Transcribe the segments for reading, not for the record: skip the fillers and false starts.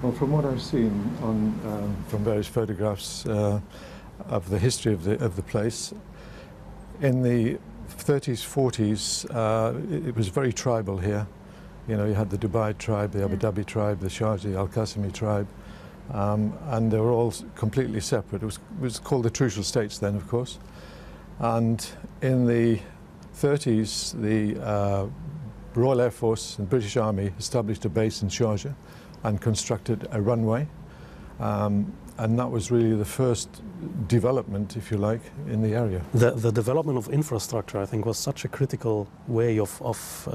Well, from what I've seen from various photographs of the history of the place, in the 30s, 40s, it was very tribal here. You know, you had the Dubai tribe, the Abu Dhabi tribe, the Sharjah, the Al-Qasimi tribe, and they were all completely separate. It was called the Trucial States then, of course. And in the 30s, the Royal Air Force and British Army established a base in Sharjah and constructed a runway. And that was really the first development, if you like, in the area. The development of infrastructure, I think, was such a critical way of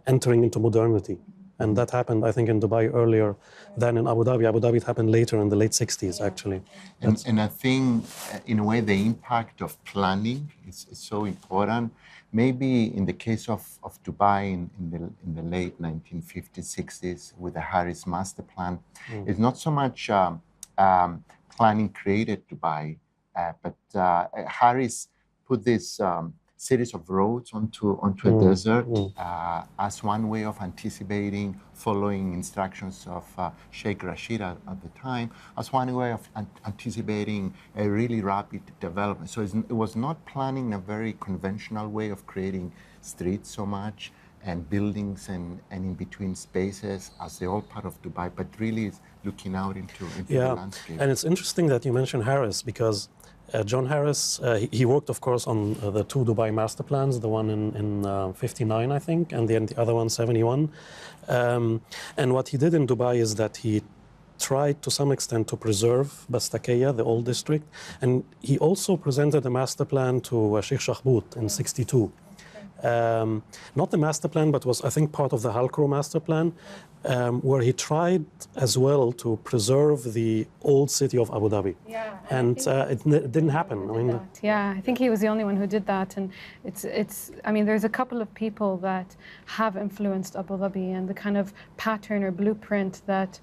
entering into modernity. And that happened, I think, in Dubai earlier than in Abu Dhabi. Abu Dhabi, it happened later in the late 60s, actually. And I think, in a way, the impact of planning is so important. Maybe in the case of Dubai in the late 1950s, 60s, with the Harris Master Plan, it's not so much planning created Dubai, but Harris put this series of roads onto a desert as one way of anticipating, following instructions of Sheikh Rashid at the time, as one way of anticipating a really rapid development. So it was not planning a very conventional way of creating streets so much and buildings and in between spaces as they're all part of Dubai, but really looking out into the landscape. And it's interesting that you mentioned Harris, because John Harris, he worked, of course, on the two Dubai master plans, the one in 59, I think, and the other one, 71. And what he did in Dubai is that he tried to some extent to preserve Bastakeya, the old district, and he also presented a master plan to Sheikh Shakhbout in 62. Not the master plan, but was, I think, part of the Halcrow master plan, where he tried as well to preserve the old city of Abu Dhabi. Yeah, and it didn't happen. I think he was the only one who did that. And I mean, there's a couple of people that have influenced Abu Dhabi, and the kind of pattern or blueprint that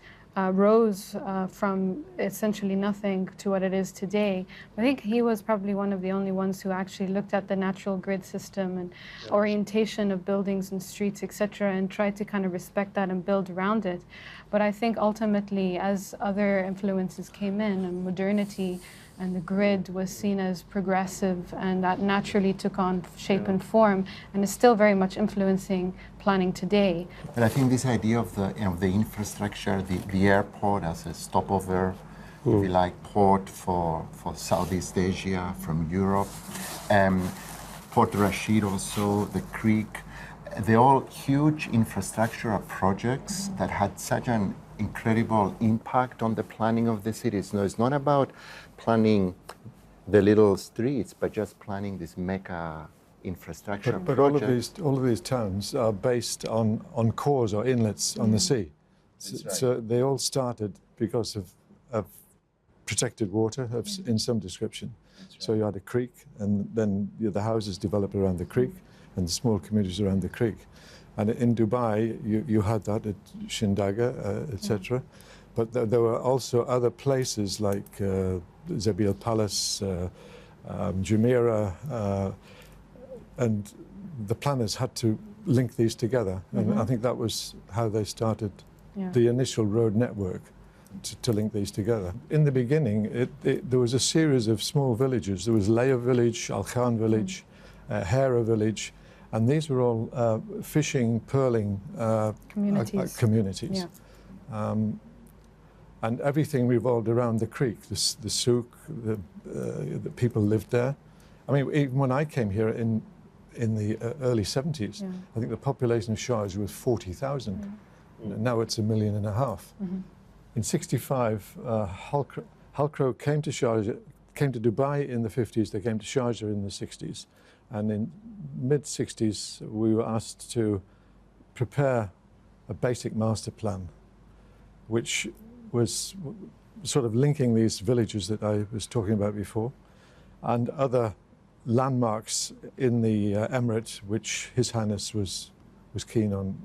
rose from essentially nothing to what it is today. I think he was probably one of the only ones who actually looked at the natural grid system and orientation of buildings and streets, etc., and tried to kind of respect that and build around it. But I think ultimately, as other influences came in and modernity and the grid was seen as progressive, and that naturally took on shape and form, and is still very much influencing planning today. But I think this idea of the infrastructure, the airport as a stopover, if you like, port for Southeast Asia from Europe, Port Rashid also, the creek, they're all huge infrastructural projects that had such an incredible impact on the planning of the cities. No, it's not about planning the little streets, but just planning this mega infrastructure but all of these towns are based on cores or inlets on the sea. So they all started because of protected water in some description. So you had a creek, and then the houses developed around the creek and the small communities around the creek. And in Dubai, you had that at Shindaga, etc. But there were also other places like Zabil Palace, Jumeirah, and the planners had to link these together. And I think that was how they started the initial road network, to link these together. In the beginning, there was a series of small villages. There was Leia village, Al Khan village, Hera village, and these were all fishing, pearling communities. Yeah. And everything revolved around the creek, the souk, the people lived there. I mean, even when I came here in the early 70s, I think the population of Sharjah was 40,000. Now it's 1.5 million. In 65, Halcrow came to Sharjah, came to Dubai in the 50s, they came to Sharjah in the 60s. And in mid-60s, we were asked to prepare a basic master plan, which was sort of linking these villages that I was talking about before, and other landmarks in the Emirates, which His Highness was keen on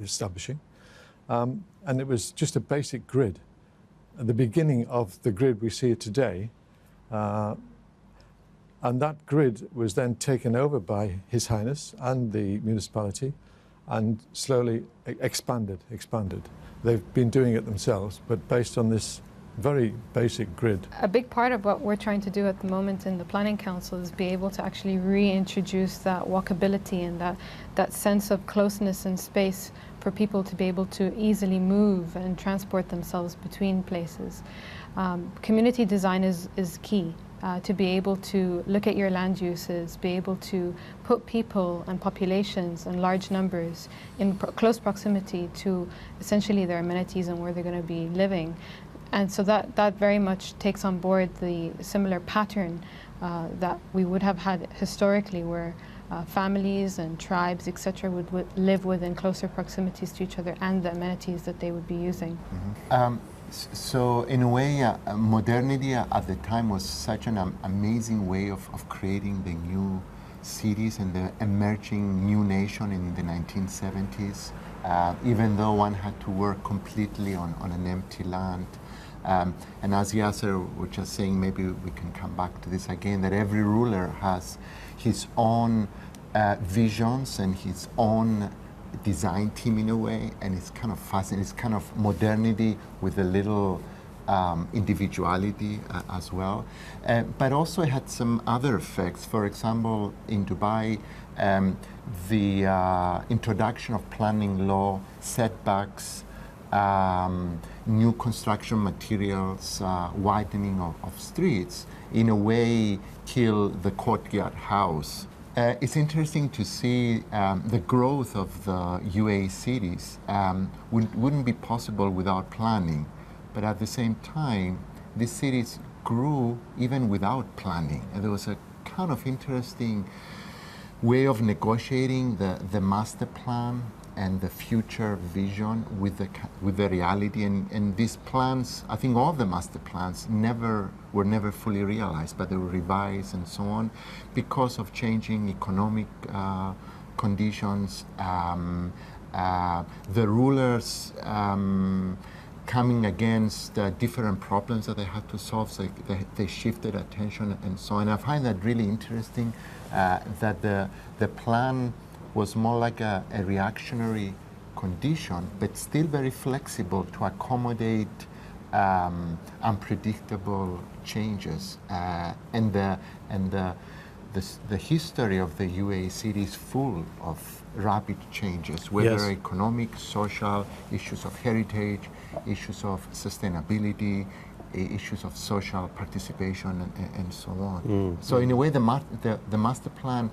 establishing. And it was just a basic grid. At the beginning of the grid we see today, and that grid was then taken over by His Highness and the municipality, and slowly expanded. They've been doing it themselves, but based on this very basic grid. A big part of what we're trying to do at the moment in the Planning Council is be able to actually reintroduce that walkability and that sense of closeness in space for people to be able to easily move and transport themselves between places. Community design is key. To be able to look at your land uses, be able to put people and populations and large numbers in close proximity to essentially their amenities and where they're going to be living. And so that very much takes on board the similar pattern that we would have had historically, where families and tribes, etc., would live within closer proximities to each other and the amenities that they would be using. Mm-hmm. So in a way, modernity at the time was such an amazing way of creating the new cities and the emerging new nation in the 1970s, even though one had to work completely on an empty land. And as Yasser was just saying, maybe we can come back to this again, that every ruler has his own visions and his own design team in a way, and it's kind of fascinating. It's kind of modernity with a little individuality as well. But also it had some other effects. For example, in Dubai, the introduction of planning law, setbacks, new construction materials, widening of streets, in a way kill the courtyard house. It's interesting to see the growth of the UAE cities wouldn't be possible without planning. But at the same time, these cities grew even without planning. And there was a kind of interesting way of negotiating the master plan and the future vision with the reality, and these plans, I think all the master plans were never fully realized, but they were revised and so on because of changing economic conditions, the rulers coming against different problems that they had to solve, so they shifted attention and so on. I find that really interesting, that the plan was more like a reactionary condition, but still very flexible to accommodate unpredictable changes. And the history of the UAE city is full of rapid changes, whether Yes. economic, social, issues of heritage, issues of sustainability, issues of social participation, and so on. So in a way, the master plan,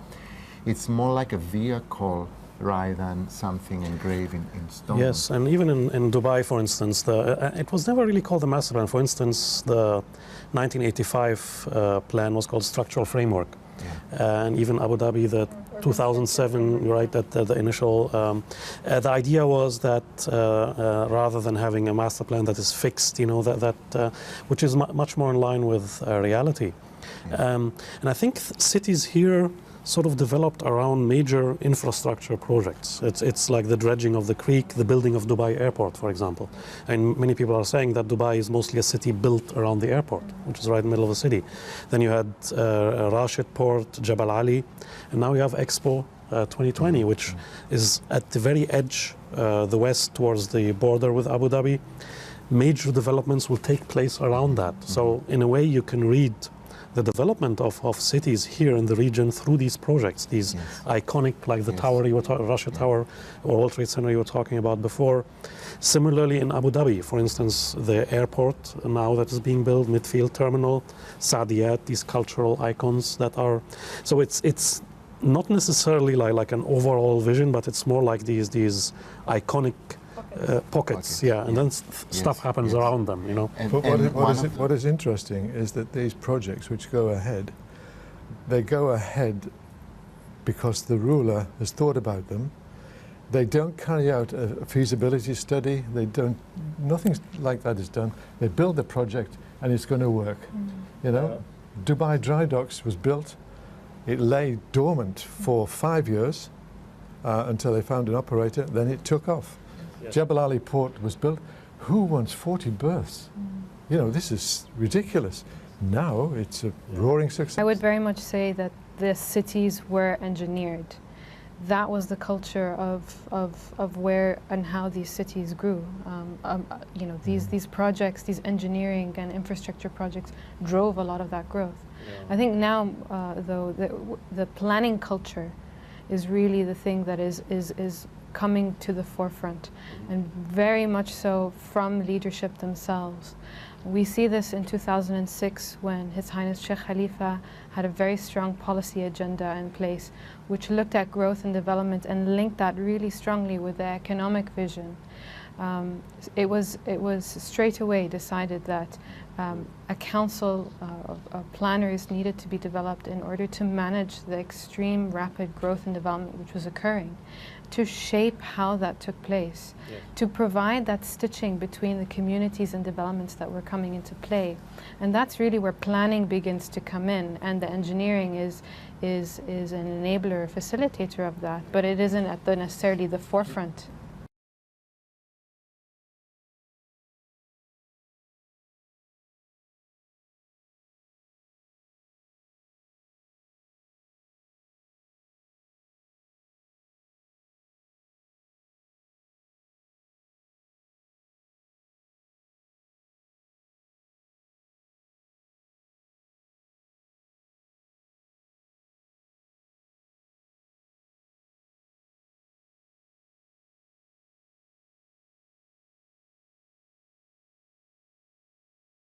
it's more like a vehicle rather than something engraved in stone. Yes, and even in Dubai, for instance, it was never really called the master plan. For instance, the 1985 plan was called structural framework. Yeah. And even Abu Dhabi, the 2007, right, that the initial, the idea was that rather than having a master plan that is fixed, which is much more in line with reality. Yeah. And I think cities here sort of developed around major infrastructure projects. It's like the dredging of the creek, the building of Dubai Airport, for example. And many people are saying that Dubai is mostly a city built around the airport, which is right in the middle of the city. Then you had Rashid Port, Jebel Ali, and now you have Expo 2020, which is at the very edge, the west towards the border with Abu Dhabi. Major developments will take place around that. So in a way you can read the development of cities here in the region through these projects, these iconic, like the tower you were talking, Russia Tower or World Trade Center you were talking about before. Similarly in Abu Dhabi, for instance, the airport now that is being built, midfield terminal, Saadiyat, these cultural icons that are, so it's not necessarily like an overall vision, but it's more like these iconic pockets, and then stuff happens around them, But what is interesting is that these projects which go ahead, they go ahead because the ruler has thought about them. They don't carry out a feasibility study. Nothing like that is done. They build the project and it's going to work. Dubai Dry Docks was built. It lay dormant for 5 years until they found an operator. Then it took off. Yes. Jebel Ali Port was built. Who wants 40 berths? This is ridiculous. Now it's a roaring success. I would very much say that the cities were engineered. that was the culture of where and how these cities grew. You know, these projects, these engineering and infrastructure projects drove a lot of that growth. I think now, though, the planning culture is really the thing that is coming to the forefront, and very much so from leadership themselves. We see this in 2006 when His Highness Sheikh Khalifa had a very strong policy agenda in place which looked at growth and development and linked that really strongly with the economic vision. It was straight away decided that a council of planners needed to be developed in order to manage the extreme rapid growth and development which was occurring, to shape how that took place, to provide that stitching between the communities and developments that were coming into play. And that's really where planning begins to come in, and the engineering is an enabler, a facilitator of that, but it isn't at necessarily the forefront